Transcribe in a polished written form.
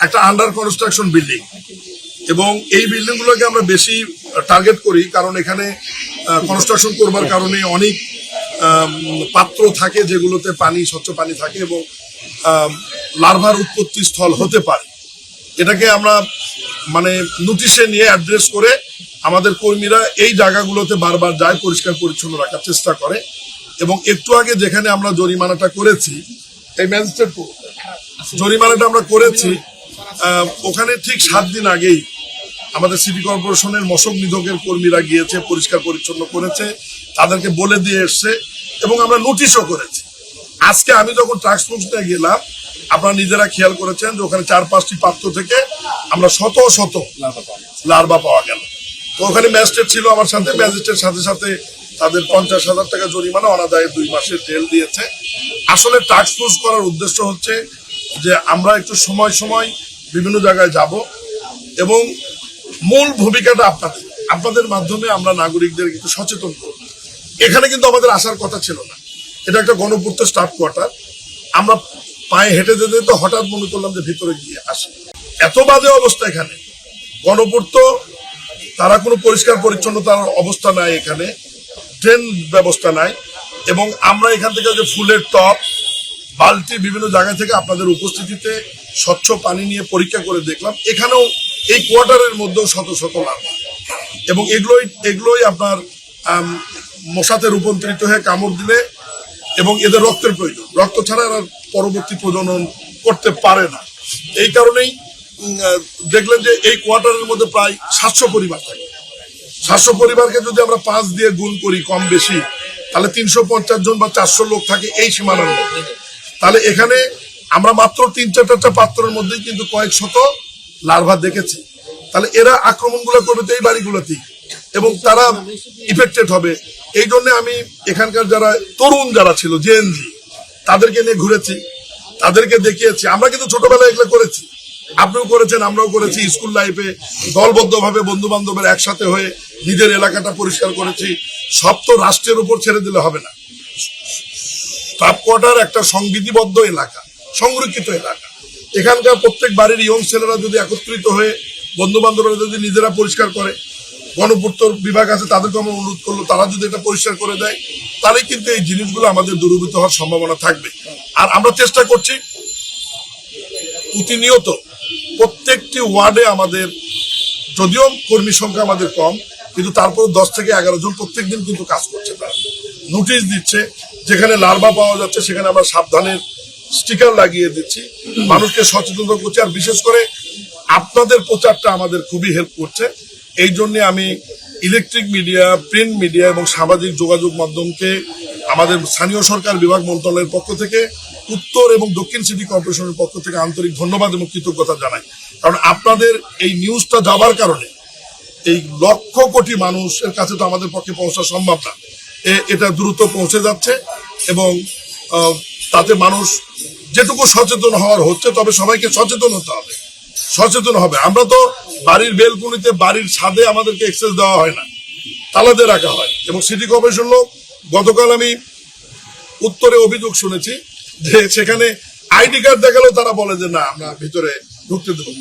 একটা under construction building, এবং এই বিল্ডিং গুলোকে আমরা বেশি টার্গেট করি কারণ এখানে কনস্ট্রাকশন করবার কারণে অনেক পাত্র থাকে যেগুলোতে পানি, স্বচ্ছ পানি থাকে এবং লার্ভার উৎপত্তি স্থল হতে পারে। এটাকে আমরা মানে নোটিশে নিয়ে অ্যাড্রেস করে আমাদের কর্মীরা এই জায়গাগুলোতে বারবার যায়, পরিষ্কার পরিচ্ছন্ন রাখার চেষ্টা করে। এবং একটু আগে যেখানে আমরা জরিমানাটা করেছি, এই ম্যাজিস্ট্রেট জরিমানাটা আমরা করেছি, ওখানে ঠিক 7 দিন আগেই আমাদের সিটি কর্পোরেশনের মশক নিধকের কর্মীরা গিয়েছে, পরিষ্কার পরিচ্ছন্ন করেছে, তাদেরকে বলে দিয়ে এসছে এবং আমরা নোটিশও করেছি। আজকে আমি যখন ট্রান্সপোর্টে গেলাম, আপনারা নিজেরা খেয়াল করেছেন যে ওখানে 4-5টি পাত্র থেকে আমরা শত শত লার্ভা পাওয়া গেল। তো ওখানে ম্যাজিস্ট্রেট ছিল আমার সাথে, ম্যাজিস্ট্রেট সাথে সাথে তাদের 50,000 টাকা জরিমানা, অনাদায়ে 2 মাসের জেল দিয়েছে। আসলে টাস্ক ফোর্স করার উদ্দেশ্য হচ্ছে যে আমরা একটু সময় সময় বিভিন্ন জায়গায় যাব এবং মূল ভূমিকাটা আপনাদের মাধ্যমে আমরা নাগরিকদের একটু সচেতন করব। এখানে কিন্তু আমাদের আসার কথা ছিল না, এটা একটা গণপূর্ত স্টাফ কোয়ার্টার। আমরা পায়ে হেঁটে যেতে তো হঠাৎ মনে করলাম যে ভিতরে গিয়ে আসি। এত বাজে অবস্থা এখানে, গণপূর্ত তারা কোনো পরিষ্কার পরিচ্ছন্নতার অবস্থা নাই, এখানে ড্রেন ব্যবস্থা নাই। এবং আমরা এখান থেকে যে ফুলের টব, বালতি, বিভিন্ন জায়গা থেকে আপনাদের উপস্থিতিতে স্বচ্ছ পানি নিয়ে পরীক্ষা করে দেখলাম, এখানেও এই কোয়ার্টারের মধ্যেও শত শত লার্ভা, এবং এগুলোই আপনার মশাতে রূপান্তরিত হয়ে কামড় দিলে এবং এদের রক্তের প্রয়োজন, রক্ত ছাড়া এরা পরবর্তী প্রজনন করতে পারে না। এই কারণেই দেখলেন যে এই কোয়ার্টারের মধ্যে প্রায় 700 পরিবার থাকে। 700 পরিবারকে যদি আমরা 5 দিয়ে গুণ করি কম বেশি, তাহলে 350 জন বা 400 লোক থাকে এই সীমানার মধ্যে। তাহলে এখানে আমরা মাত্র 3-4টা পাত্রের মধ্যেই কিন্তু কয়েক শত লার্ভা দেখেছি। তাহলে এরা আক্রমণগুলো করবে তো এই বাড়িগুলোতেই, এবং তারা ইফেক্টেড হবে। এই জন্য আমি এখানকার যারা তরুণ যারা ছিল, জেএনজি, তাদেরকে নিয়ে ঘুরেছি, তাদেরকে দেখিয়েছি। আমরা কিন্তু ছোটবেলায় এগুলো করেছি, আপনিও করেছেন, আমরাও করেছি। স্কুল লাইফে দলবদ্ধভাবে বন্ধু বান্ধবের একসাথে হয়ে নিজের এলাকাটা পরিষ্কার করেছি। সব তো রাষ্ট্রের উপর ছেড়ে দিলে হবে না। স্টাফ কোয়ার্টার একটা সংবিধিবদ্ধ এলাকা, সংরক্ষিত এলাকা। এখানকার প্রত্যেক বাড়ির ইয়ং ছেলেরা যদি একত্রিত হয়ে, বন্ধু বান্ধবরা যদি নিজেরা পরিষ্কার করে, গণপূর্ত বিভাগ আছে তাদেরকে আমরা অনুরোধ করলো, তারা যদি এটা পরিষ্কার করে দেয়, তাহলে কিন্তু এই জিনিসগুলো আমাদের দূরীভূত হওয়ার সম্ভাবনা থাকবে। আর আমরা চেষ্টা করছি প্রতিনিয়ত প্রত্যেকটি ওয়ার্ডে আমাদের, যদিও কর্মী সংখ্যা আমাদের কম, কিন্তু তারপর 10 থেকে 11 জন প্রত্যেকদিন কিন্তু কাজ করছে। তারা নোটিশ দিচ্ছে, যেখানে লার্ভা পাওয়া যাচ্ছে সেখানে আমরা সাবধানের স্টিকার লাগিয়ে দিচ্ছি, মানুষকে সচেতন করছি। আর বিশেষ করে আপনাদের প্রচারটা আমাদের খুবই হেল্প করছে। এই জন্য আমি ইলেকট্রিক মিডিয়া, প্রিন্ট মিডিয়া এবং সামাজিক যোগাযোগ মাধ্যমকে আমাদের স্থানীয় সরকার বিভাগ মন্ত্রণালয়ের পক্ষ থেকে, উত্তর এবং দক্ষিণ সিটি কর্পোরেশনের পক্ষ থেকে আন্তরিক ধন্যবাদ এবং কৃতজ্ঞতা জানাই। কারণ আপনাদের এই নিউজটা যাওয়ার কারণে এই লক্ষ কোটি মানুষের কাছে তো আমাদের পক্ষে পৌঁছা সম্ভব না, এটা দ্রুত পৌঁছে যাচ্ছে এবং তাতে মানুষ যেটুকু সচেতন হওয়ার হচ্ছে, তবে সবাইকে সচেতন হতে হবে, সচেতন হবে। আমরা তো বাড়ির বেলকুনিতে, বাড়ির ছাদে আমাদেরকে এক্সেস দেওয়া হয় না, তালা দিয়ে রাখা হয়। এবং সিটি কর্পোরেশন লোক, গতকাল আমি উত্তরে অভিযোগ শুনেছি যে সেখানে আইডি কার্ড দেখালেও তারা বলে যে না, আমরা ভিতরে ঢুকতে দেবো।